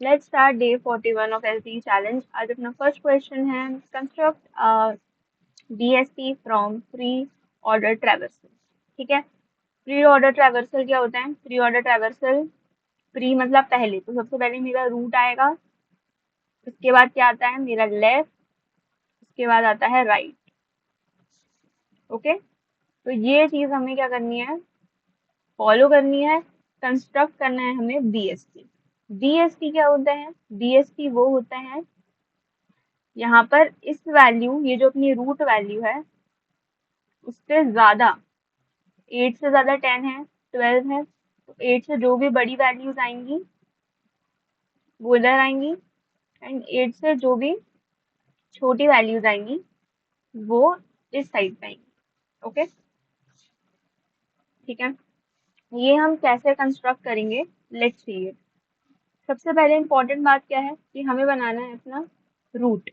Let's start day 41 of LT challenge. आज अपना first question है, construct BST from pre order traversal. ठीक है, प्री ऑर्डर ट्रैवर्सल क्या होता है? प्री ऑर्डर ट्रैवर्सल, प्री मतलब पहले, तो सबसे पहले मेरा रूट आएगा, उसके बाद क्या आता है? मेरा लेफ्ट, उसके बाद आता है राइट। ओके, तो ये चीज हमें क्या करनी है? फॉलो करनी है, कंस्ट्रक्ट करना है हमें बीएसटी। बीएसटी क्या होता है? बीएसटी वो होता है, यहाँ पर इस वैल्यू, ये जो अपनी रूट वैल्यू है, उससे ज्यादा, 8 से ज्यादा 10 है, 12 है, तो 8 से जो भी बड़ी वैल्यूज आएंगी वो इधर आएंगी, एंड 8 से जो भी छोटी वैल्यूज आएंगी वो इस साइड पे आएंगी। ओके, ठीक है। ये हम कैसे कंस्ट्रक्ट करेंगे, लेट्स सी इट। सबसे पहले इंपॉर्टेंट बात क्या है कि हमें बनाना है अपना root.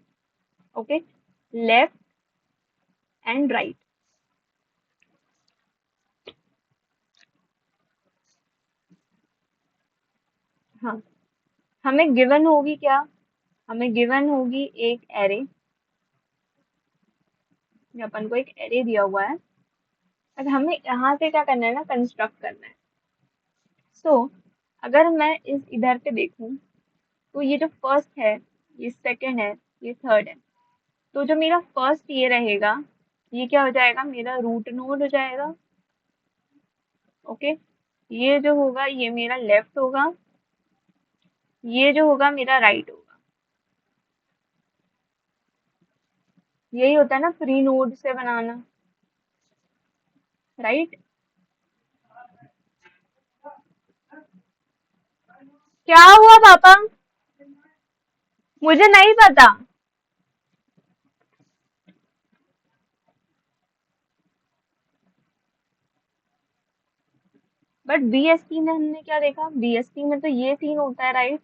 Okay, left and right. हाँ, हमें गिवन होगी क्या? हमें गिवन होगी एक एरे, अपन को एक एरे दिया हुआ है, और हमें यहाँ से क्या करना है ना, कंस्ट्रक्ट करना है। सो अगर मैं इस इधर पे देखूं, तो ये जो फर्स्ट है, ये सेकंड है, ये थर्ड है, तो जो मेरा फर्स्ट ये रहेगा, ये क्या हो जाएगा? मेरा रूट नोड हो जाएगा। ओके, ये जो होगा ये मेरा लेफ्ट होगा, ये जो होगा मेरा राइट होगा। यही होता है ना फ्री नोड से बनाना, राइट? क्या हुआ पापा? मुझे नहीं पता। बट बीएसटी में हमने क्या देखा? बीएसटी में तो ये सीन होता है, राइट?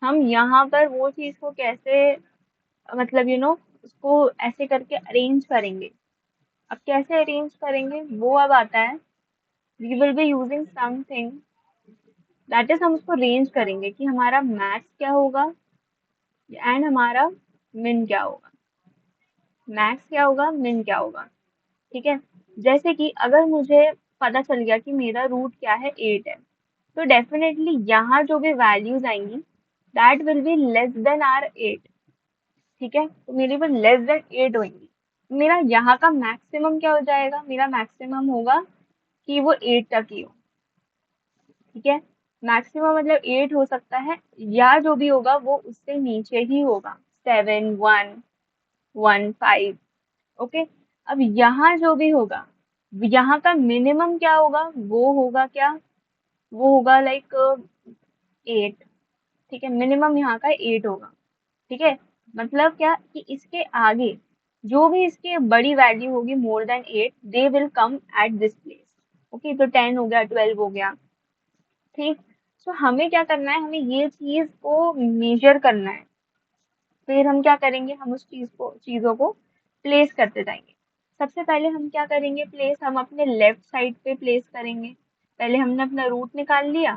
हम यहाँ पर वो चीज को कैसे, मतलब उसको ऐसे करके अरेंज करेंगे। अब कैसे अरेंज करेंगे वो अब आता है। We will be using something, that is हम उसको रेंज करेंगे कि हमारा मैक्स क्या होगा एंड हमारा मिन क्या होगा। मैक्स क्या होगा, मिन क्या होगा। ठीक है, जैसे कि अगर मुझे पता चल गया कि मेरा रूट क्या है, 8 है, तो डेफिनेटली यहाँ जो भी वैल्यूज आएंगी that will be less than our 8। ठीक है, तो मेरी वो लेस देन 8 होंगी। मेरा यहाँ का मैक्सिमम क्या हो जाएगा? मेरा मैक्सिमम होगा कि वो 8 तक ही हो। ठीक है, मैक्सिमम मतलब 8 हो सकता है, या जो भी होगा वो उससे नीचे ही होगा, 7, 1, 1, 5। ओके, अब यहाँ जो भी होगा, यहाँ का मिनिमम क्या होगा? वो होगा क्या? वो होगा लाइक 8। ठीक है, मिनिमम यहाँ का 8 होगा। ठीक है, मतलब क्या कि इसके आगे जो भी इसकी बड़ी वैल्यू होगी more than 8, they will come at this place. Okay, तो 10 हो गया, 12 हो गया। ठीक, तो हमें क्या करना है? हमें ये चीज को मेजर करना है। फिर हम क्या करेंगे? हम उस चीजों को प्लेस करते जाएंगे। सबसे पहले हम क्या करेंगे? प्लेस हम अपने लेफ्ट साइड पे प्लेस करेंगे। पहले हमने अपना रूट निकाल लिया,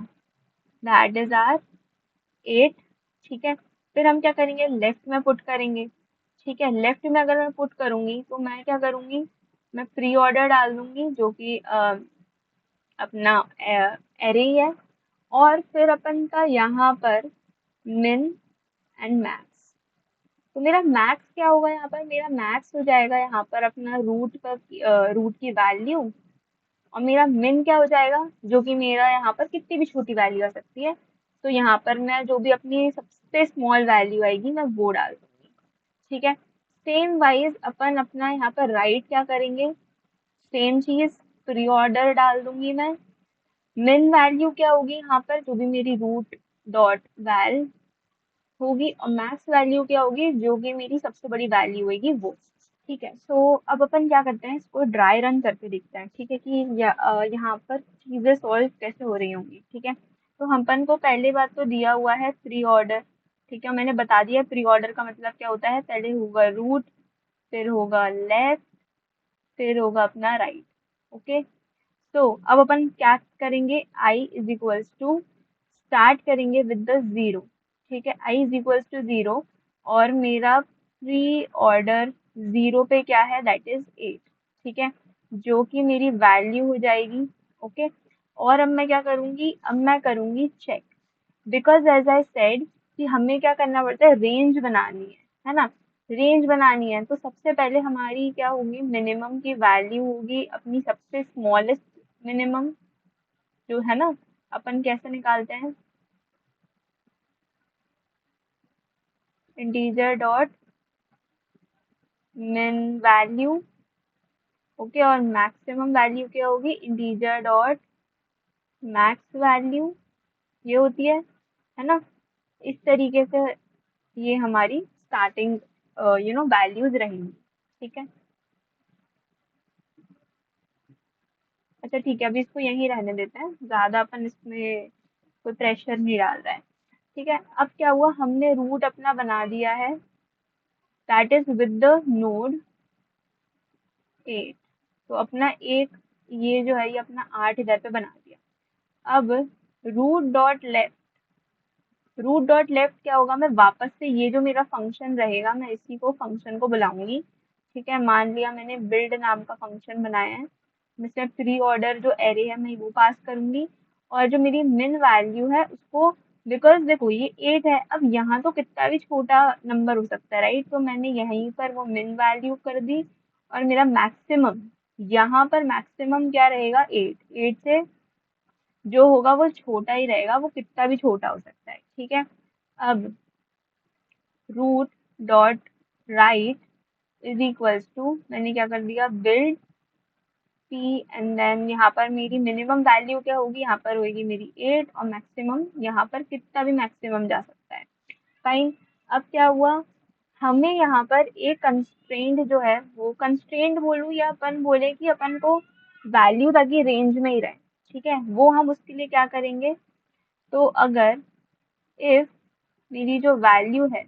दैट इज आर 8। ठीक है, फिर हम क्या करेंगे? लेफ्ट में पुट करेंगे। ठीक है, लेफ्ट में अगर मैं पुट करूंगी तो मैं क्या करूंगी? मैं प्री ऑर्डर डाल दूंगी, जो कि अपना एरे ही है। और फिर अपन का यहाँ पर मिन एंड मैक्स। तो मेरा मैक्स क्या होगा? यहाँ पर मेरा मैक्स हो जाएगा यहाँ पर अपना रूट की वैल्यू। और मेरा मिन क्या हो जाएगा? जो कि मेरा यहाँ पर कितनी भी छोटी वैल्यू आ सकती है, तो यहाँ पर मैं जो भी अपनी सबसे स्मॉल वैल्यू आएगी मैं वो डाल दूंगी। ठीक है, सेम वाइज अपन अपना यहाँ पर राइट क्या करेंगे? सेम चीज, प्री ऑर्डर डाल दूंगी मैं। मिन वैल्यू क्या होगी यहाँ पर? जो भी मेरी रूट डॉट वैल होगी, और मैक्स वैल्यू क्या होगी? जो कि मेरी सबसे बड़ी वैल्यू होगी वो। ठीक है, सो अब अपन क्या करते हैं, इसको ड्राई रन करके देखते हैं। ठीक है, कि यहाँ पर चीजें सॉल्व कैसे हो रही होंगी। ठीक है, तो हम अपन को पहले बात तो दिया हुआ है प्री ऑर्डर। ठीक है, मैंने बता दिया प्री ऑर्डर का मतलब क्या होता है। पहले होगा रूट, फिर होगा लेफ्ट, फिर होगा अपना राइट। ओके, तो अब अपन क्या करेंगे? I is equals to, start करेंगे विद द जीरो। ठीक है, i इज इक्वल्स टू 0, और मेरा प्री ऑर्डर 0 पे क्या है, दैट इज 8। ठीक है, जो कि मेरी वैल्यू हो जाएगी। ओके, और अब मैं क्या करूंगी, अब मैं करूंगी check, because as I said कि हमें क्या करना पड़ता है, रेंज बनानी है ना। रेंज बनानी है तो सबसे पहले हमारी क्या होगी, मिनिमम की वैल्यू होगी अपनी सबसे स्मॉलेस्ट मिनिमम, जो है ना। अपन कैसे निकालते हैं, इंटीजर डॉट मिन वैल्यू। ओके, और मैक्सिमम वैल्यू क्या होगी, इंटीजर डॉट मैक्स वैल्यू, ये होती है ना। इस तरीके से ये हमारी स्टार्टिंग वैल्यूज रहेंगी। ठीक है, अच्छा ठीक है, अभी इसको यहीं रहने देते हैं, ज्यादा अपन इसमें कोई प्रेशर नहीं डाल रहा है। ठीक है, अब क्या हुआ, हमने रूट अपना बना दिया है, that is with the node 8। तो अपना एक, ये जो है ये अपना 8 इधर पे बना दिया। अब रूट डॉट लेफ्ट क्या होगा, मैं वापस से ये जो मेरा फंक्शन रहेगा, मैं इसी को फंक्शन को बुलाऊंगी। ठीक है, मान लिया मैंने बिल्ड नाम का फंक्शन बनाया है, मैं सिर्फ प्री ऑर्डर जो एरे है मैं वो पास करूंगी, और जो मेरी मिन वैल्यू है उसको, बिकॉज देखो ये 8 है, अब यहाँ तो कितना भी छोटा नंबर हो सकता है, राइट। तो मैंने यहीं पर वो मिन वैल्यू कर दी, और मेरा मैक्सिमम, यहाँ पर मैक्सिमम क्या रहेगा, 8 से जो होगा वो छोटा ही रहेगा, वो कितना भी छोटा हो सकता है। ठीक है, अब root dot right is equals to, मैंने क्या कर दिया, बिल्ड पी, एंड देन यहाँ पर मेरी मिनिमम वैल्यू क्या होगी, यहाँ पर होगी मेरी 8, और मैक्सिमम यहाँ पर कितना भी मैक्सिमम जा सकता है। फाइन, अब क्या हुआ, हमें यहाँ पर एक कंस्ट्रेंट जो है, वो कंस्ट्रेंट बोलूँ या अपन बोले कि अपन को वैल्यू ताकि रेंज में ही रहे, ठीक है, वो हम उसके लिए क्या करेंगे। तो अगर इफ मेरी जो वैल्यू है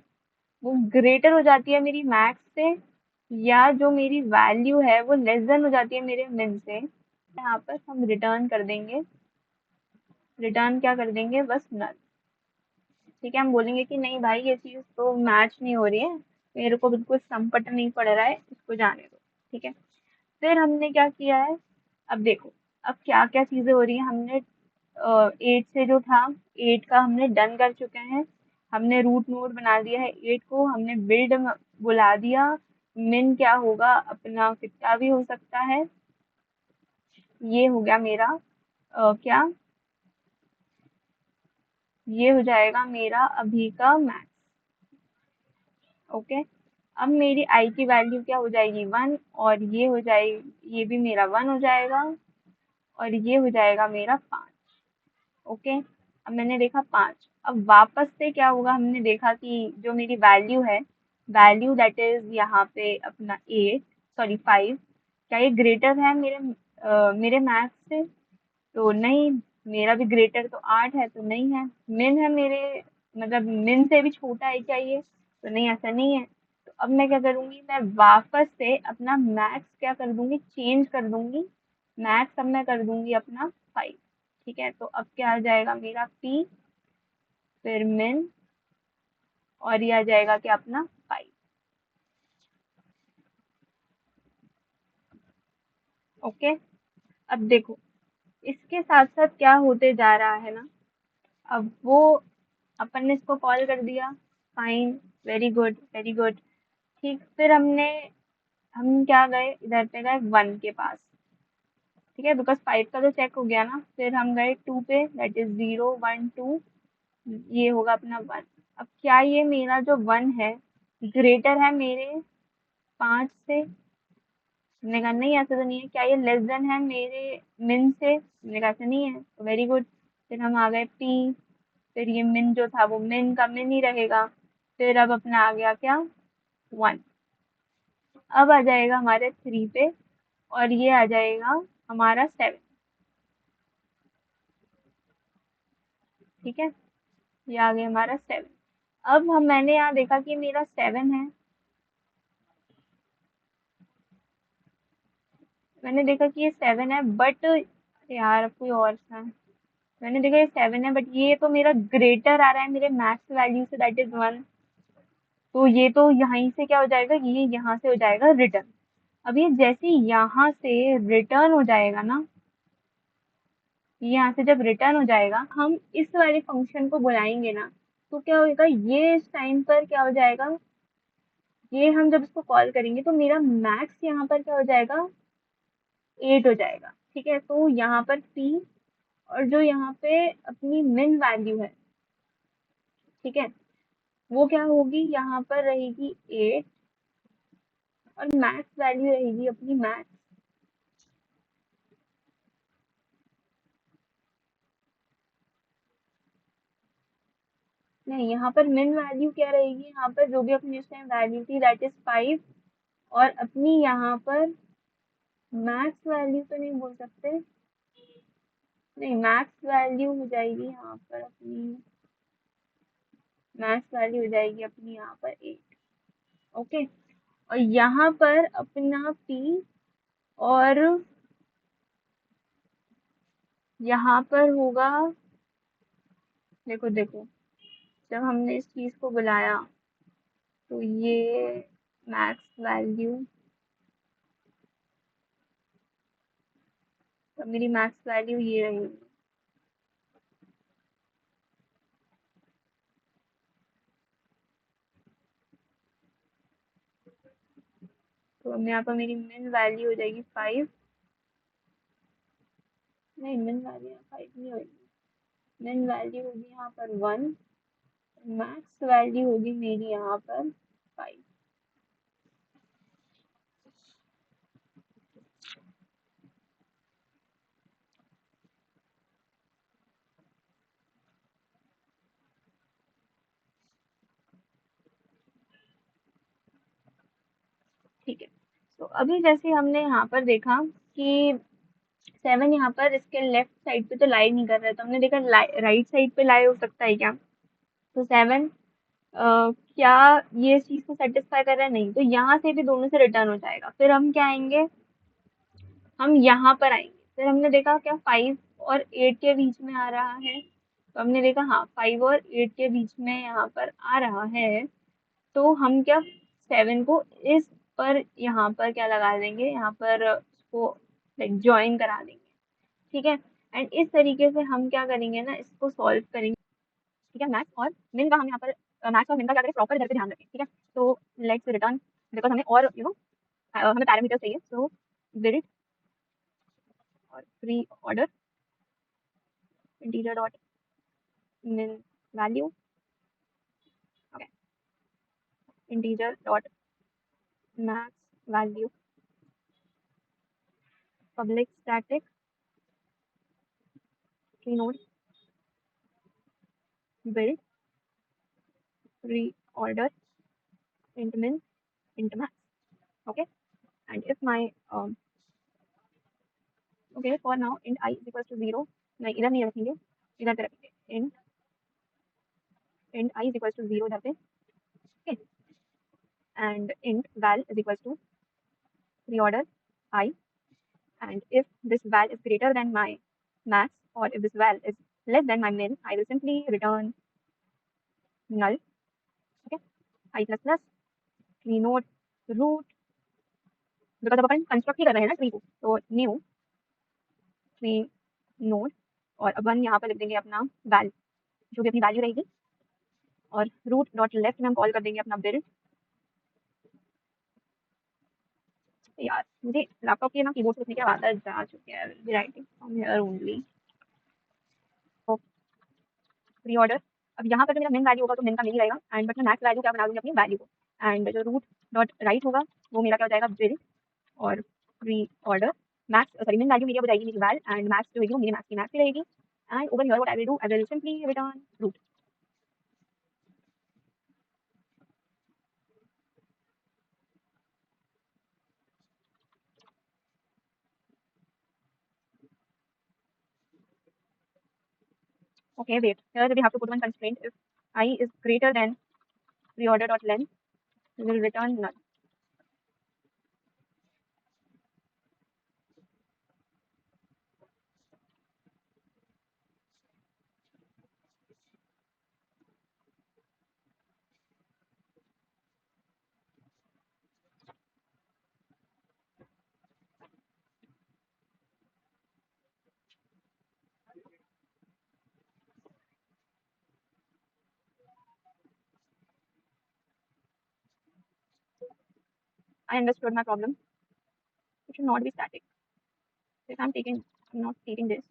वो ग्रेटर हो जाती है मेरी मैक्स से, या जो मेरी वैल्यू है वो लेस देन हो जाती है मेरे मिन से, यहाँ पर हम रिटर्न कर देंगे, रिटर्न क्या कर देंगे, बस नल। ठीक है, हम बोलेंगे कि नहीं भाई ये चीज़ तो मैच नहीं हो रही है, मेरे को बिल्कुल संपट नहीं पड़ रहा है, इसको जाने दो। ठीक है, फिर हमने क्या किया है, अब देखो, अब क्या क्या चीज़ें हो रही हैं, हमने 8 से जो था, 8 का हमने डन कर चुके हैं, हमने रूट नोड बना दिया है 8 को, हमने बिल्ड बुला दिया, मिन क्या होगा अपना, कितना भी हो सकता है, ये हो गया मेरा क्या, ये हो जाएगा मेरा अभी का मैक्स। ओके, अब मेरी आई की वैल्यू क्या हो जाएगी, 1, और ये हो जाएगी, ये भी मेरा 1 हो जाएगा, और ये हो जाएगा मेरा 5। ओके, अब मैंने देखा 5, अब वापस से क्या होगा, हमने देखा कि जो मेरी वैल्यू है, वैल्यू दैट इज यहाँ पे अपना 8, सॉरी 5, क्या ये ग्रेटर है मेरे मैथ्स से, तो नहीं, मेरा भी ग्रेटर तो 8 है, तो नहीं है। मिन है मेरे, मतलब मिन से भी छोटा है क्या ये, तो नहीं, ऐसा नहीं है। तो अब मैं क्या करूँगी, मैं वापस से अपना मैक्स क्या कर दूँगी, चेंज कर दूँगी, मैक्स अब मैं कर दूँगी अपना 5। ठीक है, तो अब क्या आ जाएगा मेरा p, फिर min, और ये आ जाएगा क्या अपना 5। ओके, अब देखो इसके साथ साथ क्या होते जा रहा है ना, अब वो अपन ने इसको कॉल कर दिया, fine, very good very good. ठीक, फिर हम क्या गए, इधर पे गए 1 के पास। ठीक है, बिकॉज 5 का तो चेक हो गया ना, फिर हम गए 2 पे, दैट इज 0 1 2, ये होगा अपना 1। अब क्या ये मेरा जो 1 है ग्रेटर है मेरे 5 से, मैंने कहा नहीं, ऐसा तो नहीं है। क्या ये लेस देन है मेरे मिन से, मैंने कहा ऐसा नहीं है, तो वेरी गुड। फिर हम आ गए पी, फिर ये मिन जो था वो मिन का मिन ही रहेगा, फिर अब अपना आ गया क्या, 1। अब आ जाएगा हमारे 3 पे, और ये आ जाएगा हमारा 7। ठीक है, ये आ गया हमारा 7। अब मैंने यहाँ देखा कि मेरा 7 है, मैंने देखा कि ये 7 है, बट यार अब कोई और था, मैंने देखा ये 7 है, बट ये तो मेरा ग्रेटर आ रहा है मेरे मैक्स वैल्यू से, दैट इज 1। तो ये तो यहाँ से क्या हो जाएगा, ये यहाँ से हो जाएगा रिटर्न। अब ये जैसे ही यहाँ से रिटर्न हो जाएगा ना, यहाँ से जब रिटर्न हो जाएगा, हम इस वाले फंक्शन को बुलाएंगे ना, तो क्या होगा, ये इस टाइम पर क्या हो जाएगा, ये हम जब इसको कॉल करेंगे तो मेरा मैक्स यहाँ पर क्या हो जाएगा, 8 हो जाएगा। ठीक है, तो यहाँ पर p, और जो यहाँ पे अपनी मिन वैल्यू है, ठीक है, वो क्या होगी, यहाँ पर रहेगी 8, और मैक्स वैल्यू रहेगी अपनी मैक्स। नहीं, यहाँ पर मिन वैल्यू क्या रहेगी, यहाँ पर जो भी अपनी उस टाइम वैल्यू थी दैट इज 5, और अपनी यहाँ पर मैक्स वैल्यू तो नहीं बोल सकते, नहीं, मैक्स वैल्यू हो जाएगी यहाँ पर अपनी, मैक्स वैल्यू हो जाएगी अपनी यहाँ पर 8। ओके, और यहाँ पर अपना p, और यहाँ पर होगा, देखो देखो, जब हमने इस चीज को बुलाया तो ये मैक्स वैल्यू, तो मेरी मैक्स वैल्यू ये रहेगी। तो अब यहाँ पर मेरी मिन वैल्यू हो जाएगी 5, नहीं, मिन वैल्यू यहाँ 5 नहीं होगी, मिन वैल्यू होगी यहाँ पर 1, मैक्स वैल्यू होगी मेरी यहाँ पर 5। ठीक है, तो अभी जैसे हमने यहाँ पर देखा कि 7 यहाँ पर इसके लेफ्ट साइड पे तो लाई नहीं कर रहा है, तो हमने देखा राइट साइड पे लाई हो सकता है क्या, तो 7 क्या ये इस चीज को सेटिस्फाई कर रहा है, नहीं, तो यहाँ से भी दोनों से रिटर्न हो जाएगा। फिर हम क्या आएंगे, हम यहाँ पर आएंगे, फिर हमने देखा क्या 5 और 8 के बीच में आ रहा है, तो हमने देखा हाँ 5 और 8 के बीच में यहाँ पर आ रहा है, तो हम क्या 7 को इस पर यहाँ पर क्या लगा देंगे, यहाँ पर उसको लाइक ज्वाइन करा देंगे। ठीक है, एंड इस तरीके से हम क्या करेंगे ना, इसको सॉल्व करेंगे। ठीक है, मैक्स और मिन का हम यहाँ पर मैक्स और मिन का क्या करें, प्रॉपर इधर पे ध्यान रखें। ठीक है, तो लेट्स रिटर्न, बिकॉज हमें और हमें पैरामीटर चाहिए, सो बिल्ड और pre order integer dot min value, okay, integer dot max value, public static tree node, build reorder int min int max. Okay, and if my okay, for now int I is equals to 0, नहीं इधर नहीं रखेंगे, इधर पे रखेंगे int I is equals to 0 इधर पे। okay, and int val is equals to reorder I, and if this val is greater than my max, or if this val is less than my min, I will simply return null. Okay, I plus plus tree node root, because अब अपन construct ही कर रहे हैं ना tree को, तो new tree node, और अब हम यहाँ पर लिख देंगे अपना वैल, जो भी अपनी वैल्यू रहेगी, और रूट डॉट लेफ्ट में हम कॉल कर देंगे अपना बिल्ड। यार मुझे लैपटॉप की ना कीबोर्ड से लिखने की आदत जा चुकी है, राइटिंग फ्रॉम हियर ओनली। तो प्री ऑर्डर, अब यहाँ पर जो मेरा मिन वैल्यू होगा तो मिन का मिल ही रहेगा, एंड बट मैं मैक्स वैल्यू क्या बना दूंगी अपनी वैल्यू को, एंड जो रूट डॉट राइट होगा वो मेरा क्या हो जाएगा बिल्ड, और प्री ऑर्डर मैक्स, सॉरी मिन वैल्यू मेरी अब हो जाएगी मेरी वैल, एंड मैक्स जो होगी वो मेरी मैक्स की मैक्स ही रहेगी, and over here what I will do, I will simply return root. Okay, wait. Here we have to put one constraint. If I is greater than reorder dot length, we will return null. I understood my problem. It should not be static. If I'm not taking this.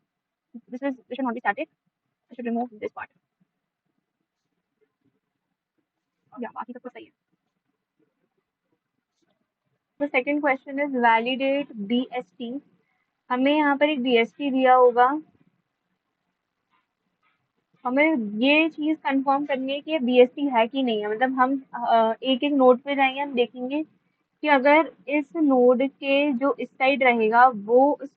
This should not be static. I should remove this part. Yeah, बाकी सब तो सही है. The second question is validate BST. हमें यहाँ पर एक BST दिया होगा. हमें ये चीज कंफर्म करनी है कि ये BST है कि नहीं है. मतलब हम एक एक नोड पे जाएंगे, हम देखेंगे कि अगर इस नोड के जो इस साइड रहेगा वो उस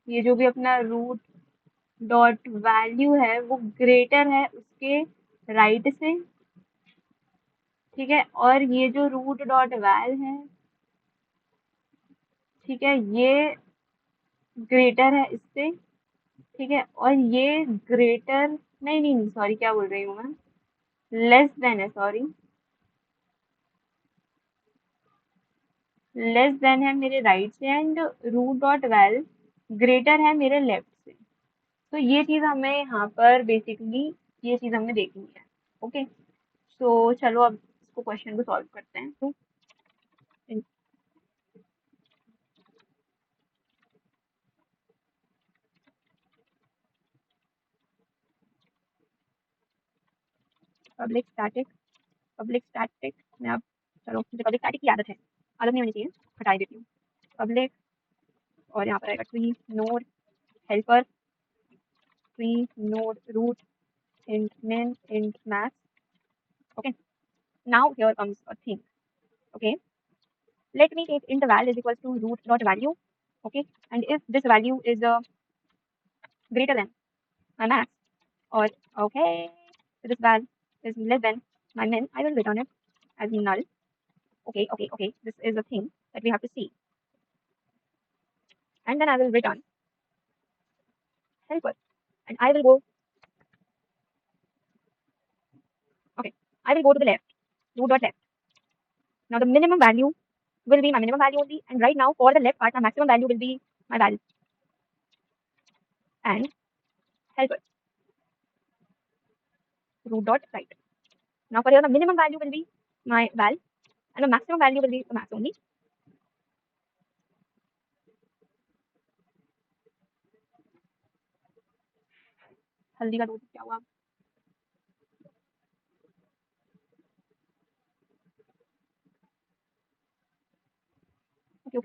ये जो भी अपना रूट डॉट वैल्यू है वो ग्रेटर है उसके राइट से. ठीक है, और ये जो रूट डॉट वैल है, ठीक है, ये ग्रेटर है इससे. ठीक है, और ये ग्रेटर नहीं नहीं नहीं सॉरी, क्या बोल रही हूँ मैं, लेस देन है, सॉरी, लेस देन है मेरे राइट से and root dot val greater है मेरे लेफ्ट से. तो ये चीज हमें यहाँ पर बेसिकली ये चीज हमें देखनी है. ओके, तो चलो अब इसको क्वेश्चन को सॉल्व करते हैं. तो पब्लिक स्टैटिक में अब चलो, मुझे पब्लिक स्टैटिक की आदत नहीं होनी चाहिए, हटा देती हूँ. पब्लिक और यहाँ पर आएगा tree node helper, tree node root int min int max. Okay, now here comes a thing. Okay, let me take int val is equal to root dot value. Okay, and if this value is greater than my max, or okay, so this val is less than my min, I will return it as null. Okay, this is a thing that we have to see, and then I will return helper, and I will go, okay, I will go to the left, root dot left. Now the minimum value will be my minimum value only, and right now for the left part, my maximum value will be my val, and helper root dot right. Now for here, the minimum value will be my val, and the maximum value will be the max only. हल्दी का दूध क्या हुआ? Okay.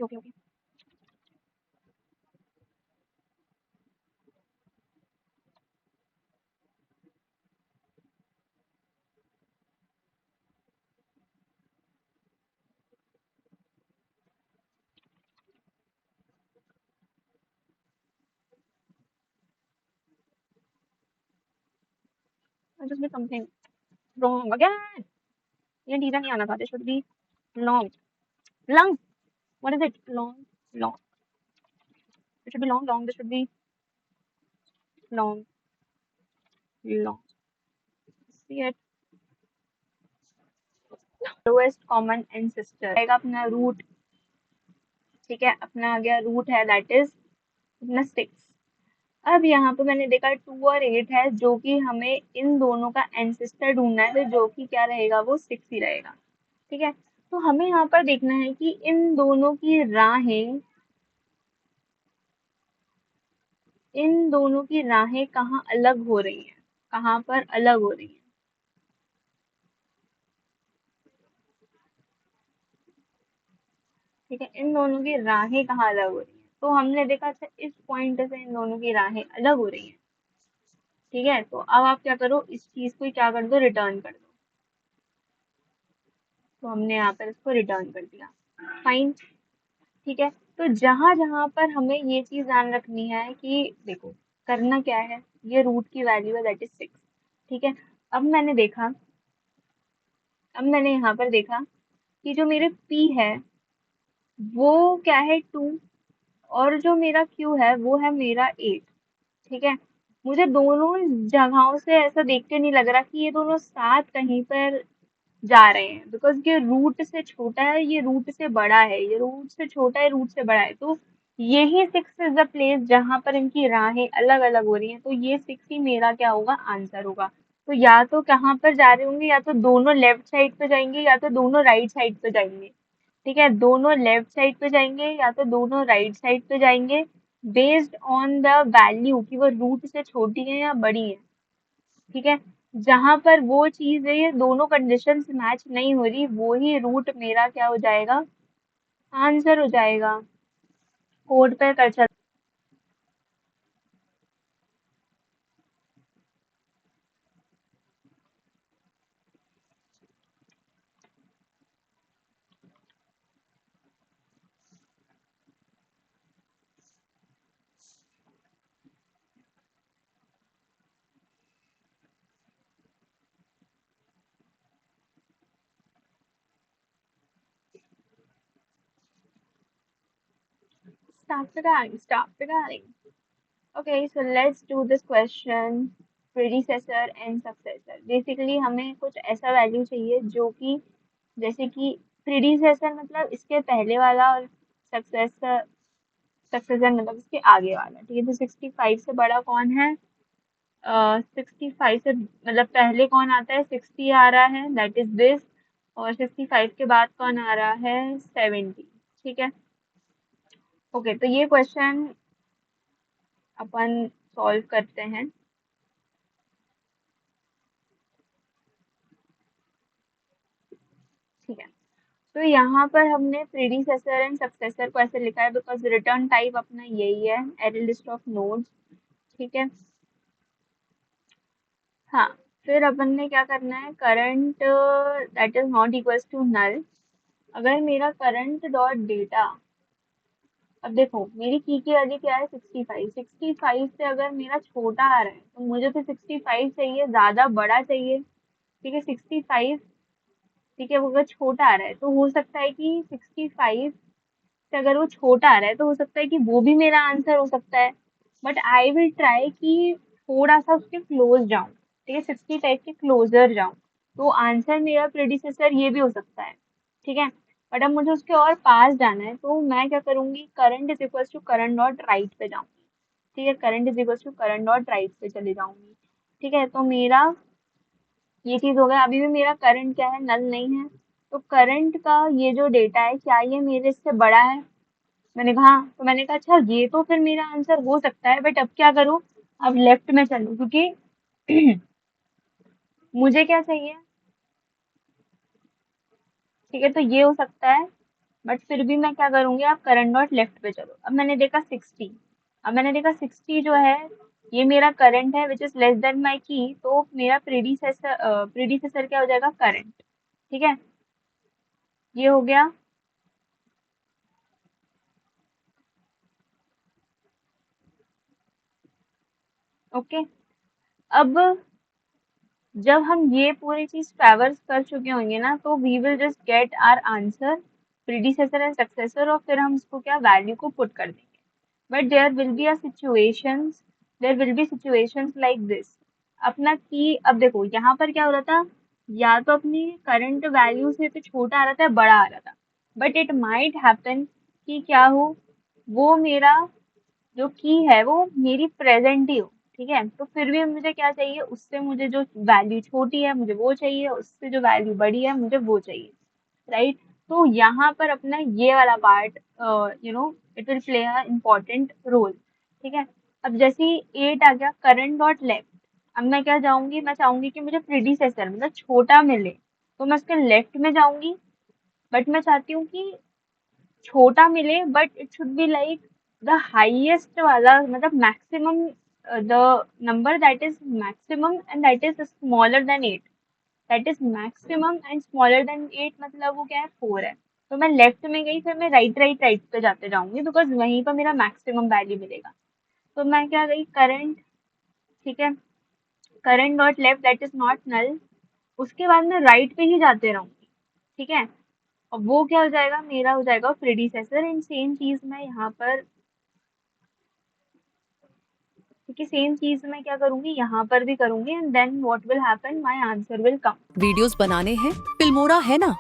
I just did something wrong again. ये डीजा नहीं आना था. This should be long. Long. What is it? Long. It should be long. This should be long. See it. Lowest common ancestor आएगा अपना रूट. ठीक है, अपना आ गया रूट है, दैट इज अपना 6. अब यहाँ पे मैंने देखा 2 और 8 है, जो कि हमें इन दोनों का एंसेस्टर ढूंढना है, तो जो कि क्या रहेगा, वो 6 ही रहेगा. ठीक है, तो हमें यहाँ पर देखना है कि इन दोनों की राहें कहाँ अलग हो रही हैं, कहाँ पर अलग हो रही हैं. ठीक है, इन दोनों की राहें कहाँ अलग हो रही हैं, तो हमने देखा अच्छा इस पॉइंट से इन दोनों की राहें अलग हो रही हैं. ठीक है, तो अब आप क्या करो, इस चीज को क्या कर दो, रिटर्न कर दो. तो हमने यहाँ पर इसको रिटर्न कर दिया. फाइन. ठीक है, तो जहां जहां पर हमें ये चीज ध्यान रखनी है कि देखो करना क्या है, ये रूट की वैल्यू है, दैट इज 6. ठीक है, अब मैंने देखा, अब मैंने यहाँ पर देखा कि जो मेरे p है वो क्या है 2, और जो मेरा q है वो है मेरा 8. ठीक है, मुझे दोनों जगहों से ऐसा देख के नहीं लग रहा कि ये दोनों साथ कहीं पर जा रहे हैं, बिकॉज ये रूट से छोटा है, ये रूट से बड़ा है, ये रूट से छोटा है, रूट से बड़ा है, तो यही 6 इज द प्लेस जहां पर इनकी राहें अलग अलग हो रही हैं. तो ये 6 ही मेरा क्या होगा, आंसर होगा. तो या तो कहाँ पर जा रहे होंगे, या तो दोनों लेफ्ट साइड पे जाएंगे या तो दोनों राइट साइड पे जाएंगे. ठीक है, दोनों लेफ्ट साइड पे जाएंगे या तो दोनों राइट साइड पे जाएंगे, बेस्ड ऑन द वैल्यू कि वो रूट से छोटी है या बड़ी है। ठीक है, जहां पर वो चीज है, ये दोनों कंडीशंस मैच नहीं हो रही, वो ही रूट मेरा क्या हो जाएगा, आंसर हो जाएगा। कोड पे कर चल। Start regarding. Okay, so let's do this question. Predecessor and successor. Basically हमें कुछ ऐसा वैल्यू चाहिए जो कि जैसे कि प्रीडिसेसर मतलब इसके पहले वाला और सक्सेसर सक्सेसर मतलब इसके आगे वाला। ठीक है, तो 65 से बड़ा कौन है, 65 से मतलब पहले कौन आता है, 60 आ रहा है, दैट इज दिस। और 65 के बाद कौन आ रहा है, 70। ठीक है, ओके, तो ये क्वेश्चन अपन सॉल्व करते हैं। ठीक है, तो यहाँ पर हमने प्रीडिसेसर एंड सक्सेसर को ऐसे लिखा है बिकॉज रिटर्न टाइप अपना यही है, एरे लिस्ट ऑफ नोड्स। ठीक है, हाँ, फिर अपन ने क्या करना है, current that is not equals to null. अगर मेरा करंट डॉट डेटा, अब देखो मेरी की वैल्यू क्या है, 65। 65 से अगर मेरा छोटा आ रहा है तो मुझे तो 65 चाहिए, ज्यादा बड़ा चाहिए। ठीक है, 65, ठीक है, वो अगर छोटा आ रहा है तो हो सकता है कि 65 से अगर वो छोटा आ रहा है तो हो सकता है कि वो भी मेरा आंसर हो सकता है। बट आई विल ट्राई कि थोड़ा सा उसके क्लोज जाऊं। ठीक है, 65 के क्लोजर जाऊं, तो आंसर मेरा प्रेडिसेसर ये भी हो सकता है। ठीक है, बट अब मुझे उसके और पास जाना है तो मैं क्या करूंगी, current is equal to current dot right पे जाऊंगी। ठीक है, current is equal to current dot right पे चले जाऊंगी। ठीक है, तो मेरा ये चीज हो गया। अभी भी मेरा करंट क्या है, नल नहीं है, तो करंट का ये जो डेटा है क्या ये मेरे से बड़ा है। मैंने कहा हाँ, तो मैंने कहा अच्छा ये तो फिर मेरा आंसर हो सकता है, बट अब क्या करूँ, अब लेफ्ट में चलूँ क्योंकि मुझे क्या चाहिए। ठीक है, तो ये हो सकता है, बट फिर भी मैं क्या करूंगी, आप करंट डॉट लेफ्ट पे चलो। अब मैंने देखा 60, अब मैंने देखा 60 जो है ये मेरा करंट है विच इज लेस देन माई की, तो मेरा प्रीडिसेसर क्या हो जाएगा, करंट। ठीक है, ये हो गया। ओके, अब जब हम ये पूरी चीज ट्रैवर्स कर चुके होंगे ना, तो we will just get our answer, predecessor and successor, और फिर हम उसको क्या वैल्यू को पुट कर देंगे। But there will be a situations, there will be situations like this. अपना की अब देखो यहाँ पर क्या हो रहा था, या तो अपनी करंट वैल्यू से तो छोटा आ रहा था, बड़ा आ रहा था, बट इट माइट हैपन कि क्या हो, वो मेरा जो की है वो मेरी प्रेजेंट ही हो। ठीक है, तो फिर भी मुझे क्या चाहिए, उससे मुझे जो वैल्यू छोटी है मुझे वो चाहिए, उससे जो वैल्यू बड़ी है मुझे वो चाहिए। राइट, तो यहाँ पर अपना ये वाला part it will play a important role. ठीक है, अब जैसे ही 8 आ गया, करंट डॉट लेफ्ट, अब मैं क्या जाऊंगी, मैं चाहूंगी कि मुझे प्रीडिसेसर मतलब छोटा मिले, तो मैं उसके लेफ्ट में जाऊंगी। बट मैं चाहती हूँ कि छोटा मिले, but it should be like the highest वाला, मतलब maximum, the number that is maximum and that is smaller than 8, that is maximum and smaller than 8, मतलब वो क्या है, 4 है। तो मैं लेफ्ट में गई, फिर मैं राइट राइट राइट पे जाते जाऊंगी बिकॉज वहीं पर मेरा मैक्सिमम वैल्यू मिलेगा। तो मैं क्या गई, करंट, ठीक है, current dot left that is not null, उसके बाद मैं राइट पे ही जाते रहूंगी। ठीक है, और वो क्या हो जाएगा, मेरा हो जाएगा प्रीडिसेसर। एंड सेम चीज मैं यहाँ पर, क्योंकि सेम चीज मैं क्या करूंगी, यहाँ पर भी करूंगी, and then what will happen, my answer will come. Videos बनाने हैं, फिल्मोरा है ना,